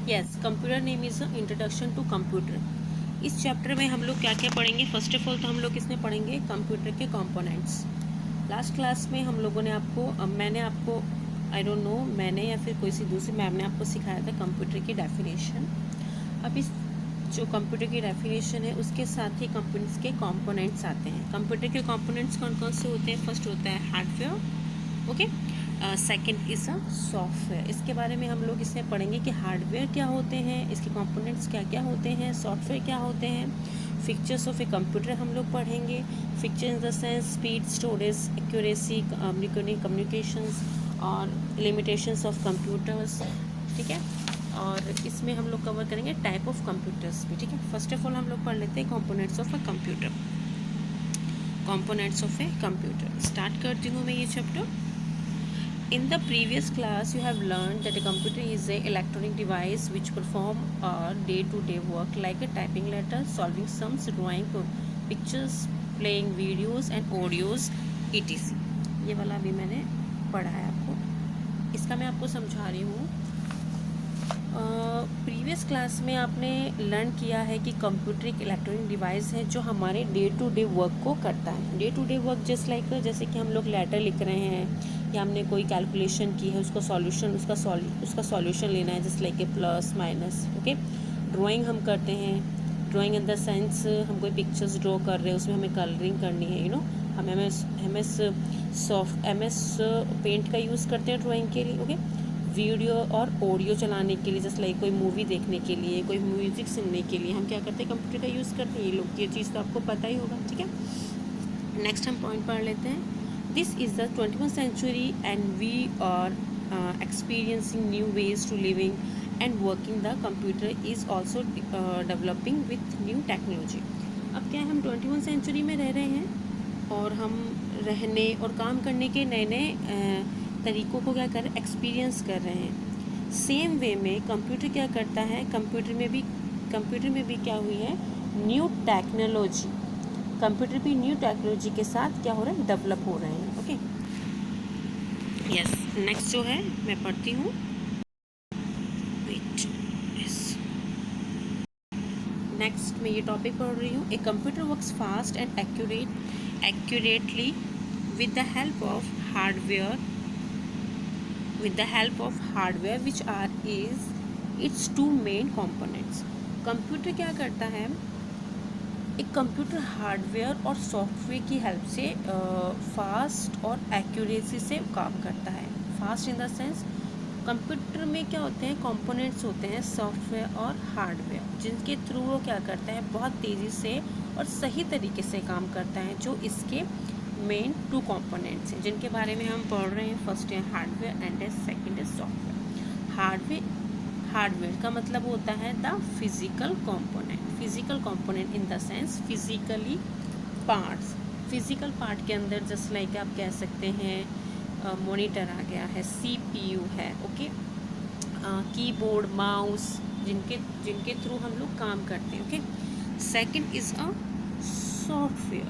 Yes, computer name is introduction to computer. इस chapter में हम लोग क्या क्या पढ़ेंगे? फर्स्ट ऑफ ऑल तो हम लोग इसमें पढ़ेंगे कंप्यूटर के कंपोनेंट्स। लास्ट क्लास में हम लोगों ने मैंने आपको आई डोंट नो, मैंने या फिर कोई सी दूसरी मैम ने आपको सिखाया था कंप्यूटर की डेफिनेशन। अब इस जो कंप्यूटर की डेफिनेशन है उसके साथ ही कंप्यूटर के कंपोनेंट्स आते हैं। कंप्यूटर के कंपोनेंट्स कौन कौन से होते हैं? फर्स्ट होता है hardware, okay. Second is a software. इसके बारे में हम लोग इसमें पढ़ेंगे कि हार्डवेयर क्या होते हैं, इसके कंपोनेंट्स क्या क्या होते हैं, सॉफ्टवेयर क्या होते हैं। फीचर्स ऑफ ए कंप्यूटर हम लोग पढ़ेंगे। Feature in the sense speed, storage, accuracy, communications और लिमिटेशंस ऑफ कंप्यूटर्स, ठीक है। और इसमें हम लोग कवर करेंगे टाइप ऑफ कंप्यूटर्स भी, ठीक है। फर्स्ट ऑफ ऑल हम लोग पढ़ लेते हैं components of a computer. Components of a computer start करती हूँ मैं ये chapter. In the previous class, you have learned that a computer is an electronic device which perform day-to-day work like a typing letters, solving sums, drawing pictures, playing videos and audios, etc. ये वाला भी मैंने पढ़ा है आपको, इसका मैं आपको समझा रही हूँ। प्रीवियस क्लास में आपने लर्न किया है कि कंप्यूटर एक इलेक्ट्रॉनिक डिवाइस है जो हमारे डे टू डे वर्क को करता है। डे टू डे वर्क जैसे कि हम लोग लेटर लिख रहे हैं या हमने कोई कैलकुलेशन की है, उसका सॉल्यूशन लेना है, just like a plus minus, okay. Drawing हम करते हैं, ड्राइंग इन द सेंस हम कोई पिक्चर्स ड्रॉ कर रहे हैं, उसमें हमें कलरिंग करनी है, यू नो। हम एम एस पेंट का यूज़ करते हैं ड्राइंग के लिए, ओके। वीडियो और ऑडियो चलाने के लिए, जैसे लाइक कोई मूवी देखने के लिए, कोई म्यूज़िक सुनने के लिए हम क्या करते हैं? कंप्यूटर का यूज़ करते हैं। ये लोग ये चीज़ तो आपको पता ही होगा, ठीक है। नेक्स्ट हम पॉइंट पढ़ लेते हैं। This is the 21st century and we are experiencing new ways to living and working. The computer is also developing with new technology. अब क्या है, हम 21 सेंचुरी में रह रहे हैं और हम रहने और काम करने के नए नए तरीक़ों को क्या कर रहे हैं? एक्सपीरियंस कर रहे हैं। सेम वे में कंप्यूटर क्या करता है? कंप्यूटर में भी क्या हुई है? New technology. कंप्यूटर भी न्यू टेक्नोलॉजी के साथ क्या हो रहा है? डेवलप हो रहे हैं, ओके। यस, नेक्स्ट जो है मैं पढ़ती हूँ। नेक्स्ट मैं ये टॉपिक पढ़ रही हूँ। A computer works fast and accurately with the help of hardware which are is its two main components। Computer क्या करता है? एक कंप्यूटर हार्डवेयर और सॉफ्टवेयर की हेल्प से फास्ट और एक्यूरेसी से काम करता है। Fast in the sense computer में क्या होते हैं? कंपोनेंट्स होते हैं सॉफ्टवेयर और हार्डवेयर, जिनके थ्रू वो क्या करता है? बहुत तेज़ी से और सही तरीके से काम करता है। जो इसके मेन टू कंपोनेंट्स हैं जिनके बारे में हम पढ़ रहे हैं। फर्स्ट है हार्डवेयर एंड सेकंड है सॉफ्टवेयर। हार्डवेयर का मतलब होता है the physical component in the sense physically parts. Physical part के अंदर जस्ट लाइक आप कह सकते हैं मॉनिटर आ गया है, CPU है, ओके, कीबोर्ड, माउस, जिनके थ्रू हम लोग काम करते हैं, okay. Second is a software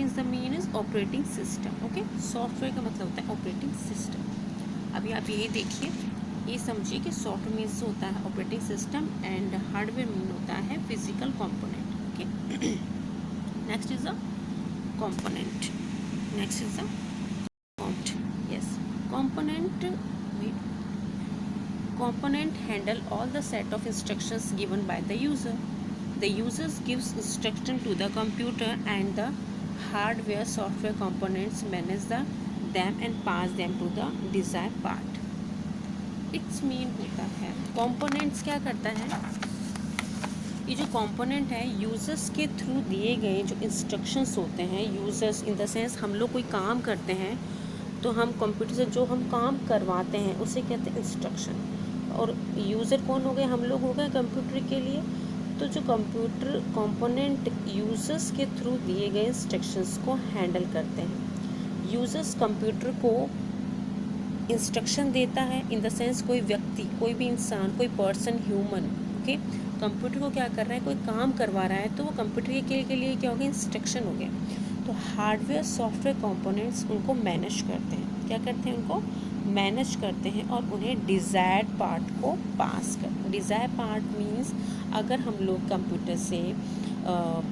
is the mean is operating system, okay. Software का मतलब होता है ऑपरेटिंग सिस्टम। अभी आप यही देखिए, ये समझिए कि सॉफ्टवेयर मीन्स होता है operating system and hardware mean होता है physical component, okay. Next is a component. Component handle all the set of instructions given by the user. The user gives instruction to the computer and the hardware software components manage them and pass them to the desired part. Its mean होता है components क्या करता है? ये जो component है users के through दिए गए जो इंस्ट्रक्शंस होते हैं, यूज़र्स इन द सेंस हम लोग कोई काम करते हैं तो हम कंप्यूटर से जो हम काम करवाते हैं उसे कहते हैं इंस्ट्रक्शन। और यूज़र कौन हो गए? हम लोग हो गए कंप्यूटर के लिए। तो जो कंप्यूटर कंपोनेंट यूज़र्स के थ्रू दिए गए इंस्ट्रक्शंस को हैंडल करते हैं। यूज़र्स कंप्यूटर को इंस्ट्रक्शन देता है इन द सेंस कोई व्यक्ति, कोई भी इंसान, कोई पर्सन, ह्यूमन, ओके, कंप्यूटर को क्या कर रहा है? कोई काम करवा रहा है तो वो कंप्यूटर के लिए क्या हो गया? इंस्ट्रक्शन हो गया। तो हार्डवेयर सॉफ्टवेयर कंपोनेंट्स उनको मैनेज करते हैं। क्या करते हैं? उनको मैनेज करते हैं और उन्हें डिज़ायर्ड पार्ट को पास करते हैं। डिज़ायर पार्ट मीन्स अगर हम लोग कंप्यूटर से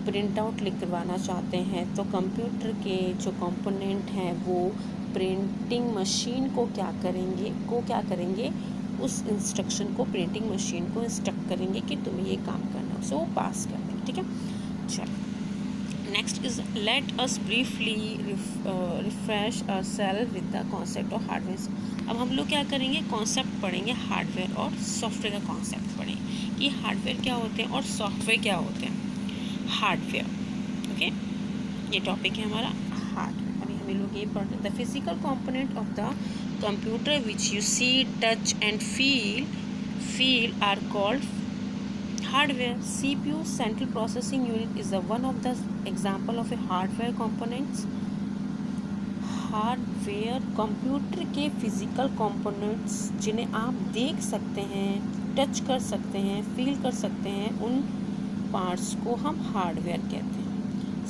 प्रिंट आउट लिखवाना चाहते हैं तो कंप्यूटर के जो कंपोनेंट हैं वो प्रिंटिंग मशीन को क्या करेंगे उस इंस्ट्रक्शन को प्रिंटिंग मशीन को इंस्ट्रक्ट करेंगे कि तुम्हें ये काम करना है, सो वो पास कर देंगे। ठीक है, चलो next is let us briefly refresh ourselves with the concept of hardware. अब हम लोग क्या करेंगे, कॉन्सेप्ट पढ़ेंगे हार्डवेयर और सॉफ्टवेयर का कॉन्सेप्ट पढ़ेंगे कि हार्डवेयर क्या होते हैं और सॉफ्टवेयर क्या होते हैं। हार्डवेयर, ओके, ये टॉपिक है हमारा हार्डवेयर। अभी हम लोग ये पढ़ते हैं the physical component of the computer which you see touch and feel are called hardware. CPU, central processing unit, is the one of the example of a hardware components. Hardware computer के physical components जिन्हें आप देख सकते हैं, touch कर सकते हैं, feel कर सकते हैं, उन पार्ट्स को हम हार्डवेयर कहते हैं।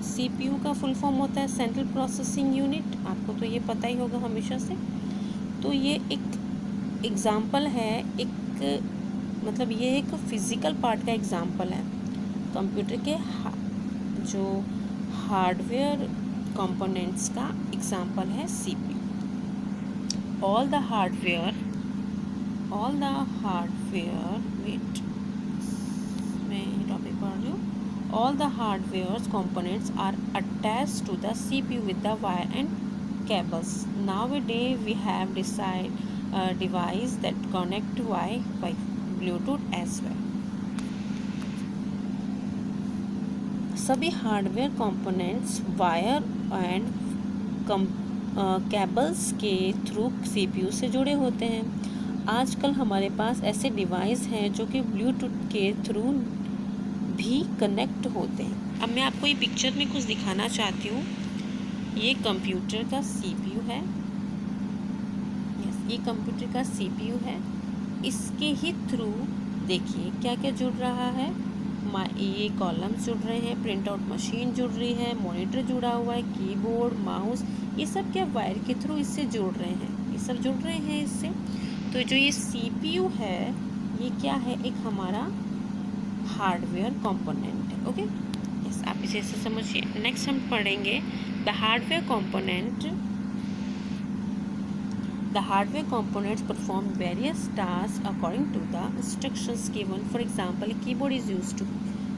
सीपीयू का फुल फॉर्म होता है सेंट्रल प्रोसेसिंग यूनिट, आपको तो ये पता ही होगा हमेशा से। तो ये एक एग्जाम्पल है, एक मतलब ये एक फिज़िकल पार्ट का एग्जाम्पल है। कंप्यूटर के जो हार्डवेयर कंपोनेंट्स का एग्जाम्पल है CPU. All the hardware wait, मैं टॉपिक पढ़ रही हूँ। All the hardware components are attached to the CPU with the wire and cables. Nowadays we have device that connect to by Bluetooth as well. सभी hardware components wire and cables के through CPU से जुड़े होते हैं। आजकल हमारे पास ऐसे device हैं जो कि ब्लूटूथ के थ्रू भी कनेक्ट होते हैं। अब मैं आपको ये पिक्चर में कुछ दिखाना चाहती हूँ। ये कंप्यूटर का सीपीयू है, ये कंप्यूटर का सीपीयू है। इसके ही थ्रू देखिए क्या क्या जुड़ रहा है। ये कॉलम्स जुड़ रहे हैं, प्रिंट आउट मशीन जुड़ रही है, मॉनिटर जुड़ा हुआ है, कीबोर्ड, माउस, ये सब क्या वायर के थ्रू इससे जुड़ रहे हैं, ये सब जुड़ रहे हैं इससे। तो जो ये सीपीयू है ये क्या है, एक हमारा हार्डवेयर कंपोनेंट है। ओके, यस, आप इसे समझिए। नेक्स्ट हम पढ़ेंगे the hardware component. The hardware components perform various tasks according to the instructions given. For example, a keyboard is used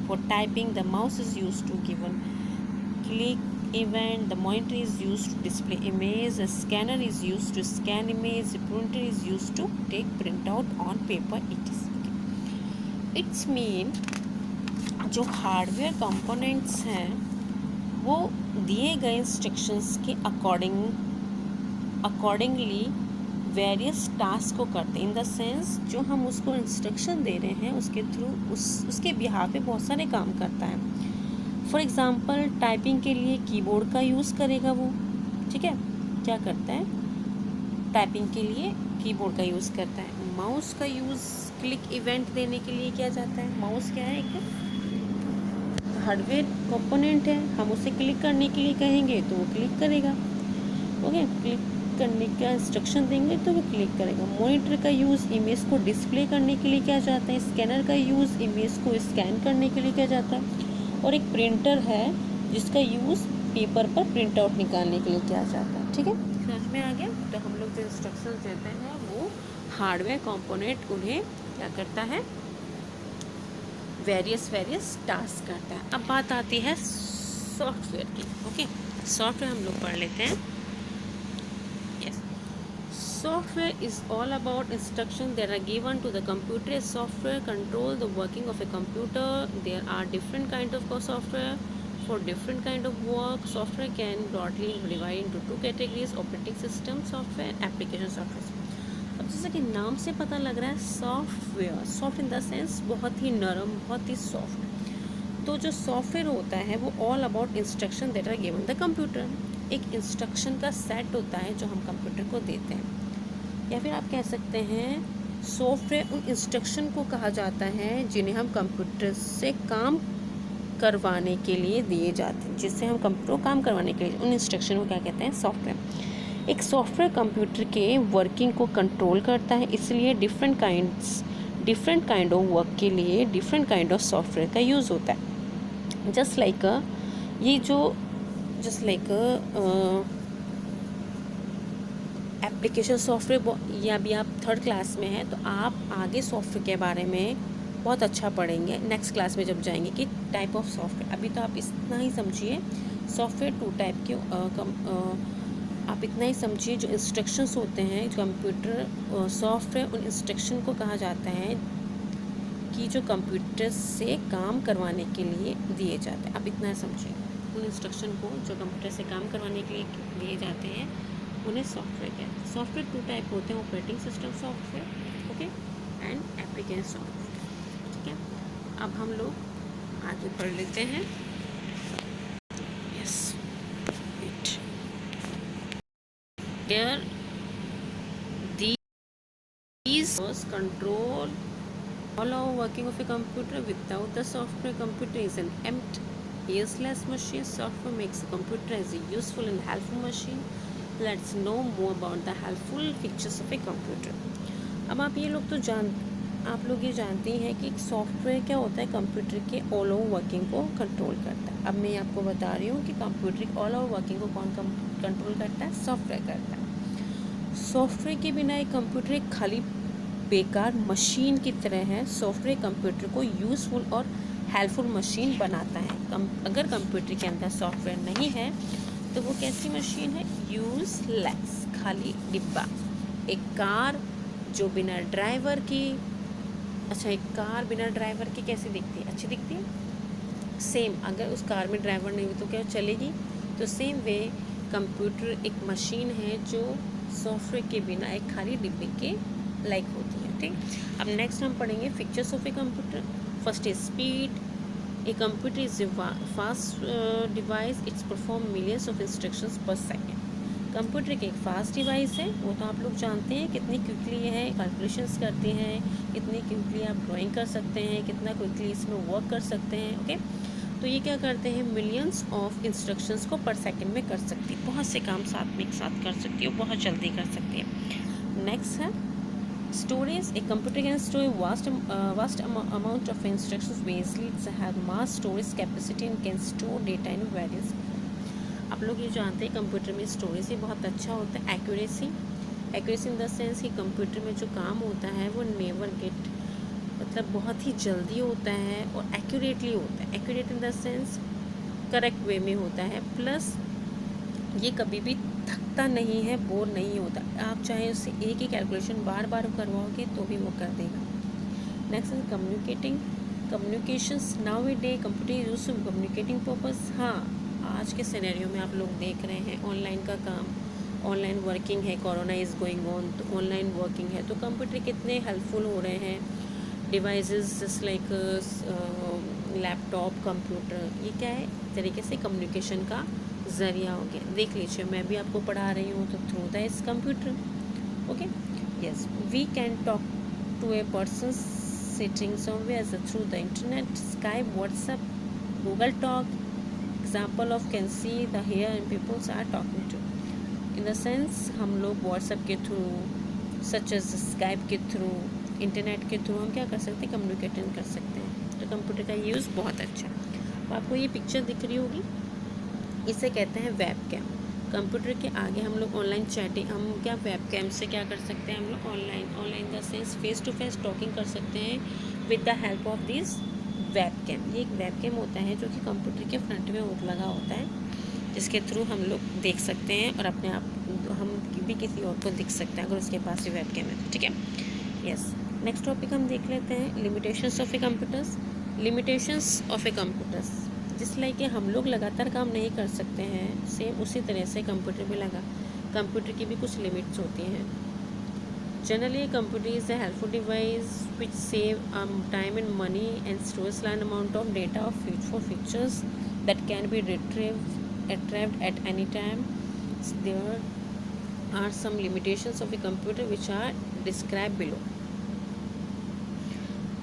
for typing, the mouse is used to given click event, the monitor is used to display image, the scanner is used to scan image, the printer is used to take printout on paper. It's mean जो hardware components हैं वो दिए गए instructions के accordingly various task को करते हैं। इन the sense जो हम उसको इंस्ट्रक्शन दे रहे हैं उसके थ्रू उसके बिहाफ पे बहुत सारे काम करता है। फॉर एग्ज़ाम्पल टाइपिंग के लिए कीबोर्ड का यूज़ करेगा वो, ठीक है, क्या करता है, टाइपिंग के लिए कीबोर्ड का यूज़ करता है। माउस का यूज़ क्लिक इवेंट देने के लिए किया जाता है। माउस क्या है, एक हार्डवेयर कंपोनेंट है, हम उसे क्लिक करने के लिए कहेंगे तो वो क्लिक करेगा। ओके, क्लिक करने का इंस्ट्रक्शन देंगे तो वो क्लिक करेगा। मॉनिटर का यूज़ इमेज को डिस्प्ले करने के लिए किया जाता है। स्कैनर का यूज़ इमेज को स्कैन करने के लिए किया जाता है। और एक प्रिंटर है जिसका यूज़ पेपर पर प्रिंट आउट निकालने के लिए किया जाता है। ठीक है, समझ में आ गया। तो हम लोग जो इंस्ट्रक्शन देते हैं वो हार्डवेयर कंपोनेंट उन्हें क्या करता है, वेरियस टास्क करता है। अब बात आती है सॉफ्टवेयर की। ओके, सॉफ्टवेयर हम लोग पढ़ लेते हैं। Software is all about instructions that are given to the computer. Software control the working of a computer. There are different kind of software for different kind of work. Software can broadly divide into two categories: operating system software and application software. अब जैसा कि नाम से पता लग रहा है software, soft in the sense बहुत ही नरम, बहुत ही सॉफ्ट। तो जो सॉफ्टवेयर होता है वो all about instruction that are given the computer. एक इंस्ट्रक्शन का सेट होता है जो हम कंप्यूटर को देते हैं, या फिर आप कह सकते हैं सॉफ्टवेयर उन इंस्ट्रक्शन को कहा जाता है जिन्हें हम कंप्यूटर से काम करवाने के लिए दिए जाते हैं, जिससे हम कंप्यूटर को काम करवाने के लिए उन इंस्ट्रक्शन को क्या कहते हैं, सॉफ्टवेयर। एक सॉफ्टवेयर कंप्यूटर के वर्किंग को कंट्रोल करता है, इसलिए डिफरेंट काइंड ऑफ वर्क के लिए डिफरेंट काइंड ऑफ सॉफ्टवेयर का यूज़ होता है। जस्ट लाइक एप्लीकेशन सॉफ्टवेयर, या अभी आप 3rd क्लास में हैं तो आप आगे सॉफ्टवेयर के बारे में बहुत अच्छा पढ़ेंगे नेक्स्ट क्लास में जब जाएंगे कि टाइप ऑफ सॉफ्टवेयर। अभी तो आप इतना ही समझिए सॉफ्टवेयर 2 टाइप के आप इतना ही समझिए, जो इंस्ट्रक्शंस होते हैं कंप्यूटर सॉफ्टवेयर, उन इंस्ट्रक्शन को कहा जाता है कि जो कंप्यूटर से काम करवाने के लिए दिए जाते हैं। आप इतना समझिए, उन इंस्ट्रक्शन को जो कंप्यूटर से काम करवाने के लिए दिए जाते हैं उन्हें सॉफ्टवेयर कहते हैं। सॉफ्टवेयर 2 टाइप होते हैं, operating system software, okay, and application software, ठीक है। अब हम लोग आगे पढ़ लेते हैं। Yes, wait, there these control all our working of a computer. Without the software, computer is an empty, useless machine. Software makes a computer as a useful and helpful machine. Let's know more about the helpful features of a computer. अब आप लोग ये जानते हैं कि software क्या होता है, कंप्यूटर के ऑल ओवर वर्किंग को कंट्रोल करता है। अब मैं आपको बता रही हूँ कि कंप्यूटर की ऑल ओवर वर्किंग को कौन कंट्रोल करता है, सॉफ्टवेयर करता है। सॉफ्टवेयर के बिना एक कंप्यूटर एक खाली बेकार मशीन की तरह है। सॉफ्टवेयर कंप्यूटर को यूज़फुल और हेल्पफुल मशीन बनाता है। अगर कंप्यूटर के अंदर सॉफ्टवेयर नहीं है तो वो कैसी मशीन है, यूज़लेस, खाली डिब्बा। एक कार जो बिना ड्राइवर की, अच्छा एक कार बिना ड्राइवर की कैसी दिखती है, अच्छी दिखती है। सेम अगर उस कार में ड्राइवर नहीं हुई तो क्या चलेगी। तो सेम वे कंप्यूटर एक मशीन है जो सॉफ्टवेयर के बिना एक खाली डिब्बे के लाइक होती है, ठीक। अब नेक्स्ट हम पढ़ेंगे features of a computer. First is speed. A computer is a fast device, it's perform millions of instructions पर सेकेंड। कंप्यूटर एक फास्ट डिवाइस है, वो तो आप लोग जानते हैं कितनी क्विकली है कैलकुलेशंस करते हैं, कितनी क्विकली आप ड्राइंग कर सकते हैं, कितना क्विकली इसमें वर्क कर सकते हैं, ओके। तो ये क्या करते हैं, मिलियंस ऑफ इंस्ट्रक्शंस को पर सेकंड में कर सकती है, बहुत से काम साथ में एक साथ कर सकती है, बहुत जल्दी कर सकती है। नेक्स्ट है storage. A computer can store vast amount of instructions vastly, it's have mass storage capacity and can store data in various. आप लोग ये जानते हैं कंप्यूटर में स्टोरेज ही बहुत अच्छा होता है। एक्यूरेसी इन द सेंस कि कंप्यूटर में जो काम होता है वो नेवर गेट, मतलब बहुत ही जल्दी होता है और एक्यूरेटली होता है। Accurate in the sense correct way में होता है, प्लस ये कभी भी थकता नहीं है, बोर नहीं होता। आप चाहे उससे एक ही कैलकुलेशन बार बार करवाओगे तो भी वो कर देगा। Next is communications. Nowadays computer use to communicating purpose. हाँ, आज के सिनेरियो में आप लोग देख रहे हैं ऑनलाइन का काम, ऑनलाइन वर्किंग है, कोरोना इज़ गोइंग ऑन, तो ऑनलाइन वर्किंग है, तो कंप्यूटर कितने हेल्पफुल हो रहे हैं। Devices just like laptop, computer, ये क्या है, तरीके से कम्युनिकेशन का ज़रिया हो गया। देख लीजिए, मैं भी आपको पढ़ा रही हूँ तो थ्रू द इस computer, okay. Yes, we can talk to a person sitting somewhere through the internet, Skype, WhatsApp, Google Talk. Example of can see the here and peoples are talking to. In the sense हम लोग WhatsApp के थ्रू, such as Skype के थ्रू, internet के थ्रू हम क्या कर सकते हैं, कम्युनिकेशन कर सकते हैं। तो कंप्यूटर का यूज़ बहुत अच्छा। तो आपको ये पिक्चर दिख रही होगी, इसे कहते हैं वेब कैम। कंप्यूटर के आगे हम लोग ऑनलाइन चैटिंग, हम क्या वेब कैम से क्या कर सकते हैं, हम लोग online the sense face to face talking कर सकते हैं with the help of this webcam. ये एक वेब कैम होता है जो कि कंप्यूटर के फ्रंट में लगा होता है, जिसके थ्रू हम लोग देख सकते हैं और अपने आप हम भी किसी और को दिख सकते हैं अगर उसके पास भी वेब कैम है, ठीक है। यस, नेक्स्ट टॉपिक हम देख लेते हैं limitations of A computers. Limitations of A computers, जिस लाइक कि हम लोग लगातार काम नहीं कर सकते हैं, सेम उसी तरह से कंप्यूटर भी कंप्यूटर की भी कुछ लिमिट्स होती हैं। Generally computer is a helpful device which save time and money and stores large amount of data for features that can be retrieved at any time. There are some limitations of a computer which are described below.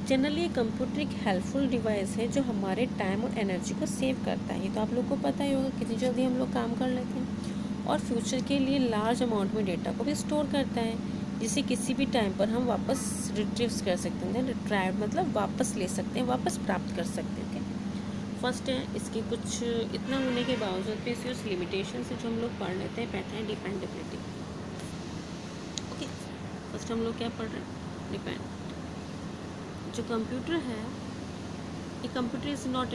Generally computer एक helpful device है जो हमारे time और energy को save करता है। ये तो आप लोग को पता ही होगा, कितनी जल्दी हम लोग काम कर लेते हैं। और फ्यूचर के लिए लार्ज अमाउंट में डेटा को भी स्टोर करता है, जिसे किसी भी टाइम पर हम वापस रिट्रीव कर सकते हैं। रिट्राइव मतलब वापस ले सकते हैं, वापस प्राप्त कर सकते हैं। फर्स्ट है, इसके कुछ इतना होने के बावजूद भी इसकी उस लिमिटेशन से जो हम लोग पढ़ लेते हैं, पहले हैं डिपेंडेबिलिटी। ओके, फर्स्ट हम लोग क्या पढ़ रहे हैं, डिपेंड। जो कंप्यूटर है, a computer is not a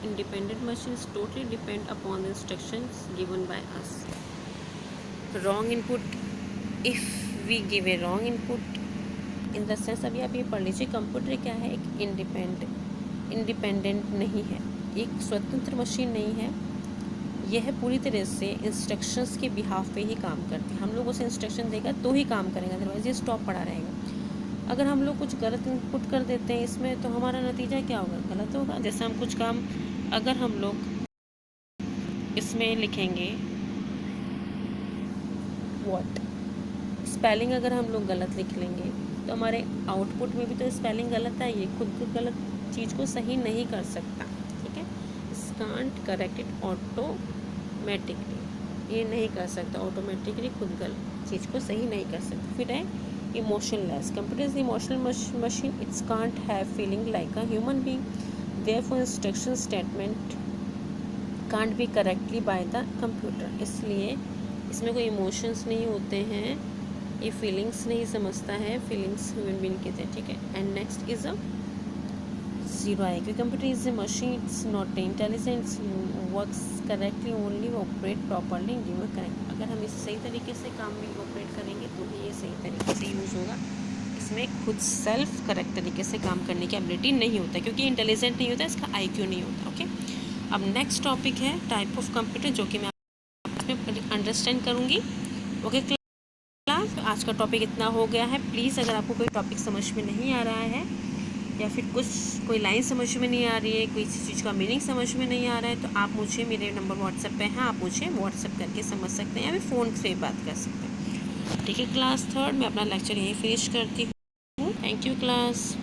independent machine, is totally depend upon the instructions given by us. Wrong input, if we give a wrong input, in the sense अभी आप ये पढ़ लीजिए, कंप्यूटर क्या है, एक इंडिपेंडेंट नहीं है, एक स्वतंत्र मशीन नहीं है। यह पूरी तरह से इंस्ट्रक्शंस के बिहाफ पे ही काम करती है। हम लोग उसे इंस्ट्रक्शन देगा तो ही काम करेंगे, अदरवाइज ये स्टॉप पड़ा रहेगा। अगर हम लोग कुछ गलत इनपुट कर देते हैं इसमें, तो हमारा नतीजा क्या होगा, गलत होगा। जैसे हम कुछ काम, अगर हम लोग इसमें लिखेंगे व्हाट, स्पेलिंग अगर हम लोग गलत लिख लेंगे तो हमारे आउटपुट में भी तो स्पेलिंग गलत है, ये खुद को गलत चीज़ को सही नहीं कर सकता। ठीक है, कांट करेक्ट इट ऑटोमेटिकली, ये नहीं कर सकता ऑटोमेटिकली, खुद गलत चीज़ को सही नहीं कर सकता। फिर है emotionless. Computer is emotional machine. It can't have feeling like a human being. Therefore, instruction statement can't be correctly by the computer. इसलिए इसमें कोई इमोशंस नहीं होते हैं, ये फीलिंग्स नहीं समझता है, फीलिंग्स ह्यूमन बीइंग के थे। ठीक है, and next is a zero IQ. Computer is a machine. It's not intelligent. Works correctly only operate properly given correct. अगर हम इसे सही तरीके से काम में ऑपरेट करेंगे तो ही ये सही तरीके से यूज़ होगा। इसमें खुद सेल्फ करेक्ट तरीके से काम करने की एबिलिटी नहीं होता, क्योंकि इंटेलिजेंट नहीं होता, इसका IQ नहीं होता। ओके, अब नेक्स्ट टॉपिक है टाइप ऑफ कंप्यूटर, जो कि मैं इसमें अंडरस्टैंड करूँगी। ओके क्लास, आज का टॉपिक इतना हो गया है। प्लीज़ अगर आपको कोई टॉपिक समझ में नहीं आ रहा है, या फिर कोई लाइन समझ में नहीं आ रही है, कोई चीज़ का मीनिंग समझ में नहीं आ रहा है, तो आप मुझे, मेरे नंबर व्हाट्सएप पे है, आप मुझे व्हाट्सएप करके समझ सकते हैं, या फिर फ़ोन से बात कर सकते हैं। ठीक है, क्लास थर्ड मैं अपना लेक्चर यहीं फिनिश करती हूँ। Thank you class.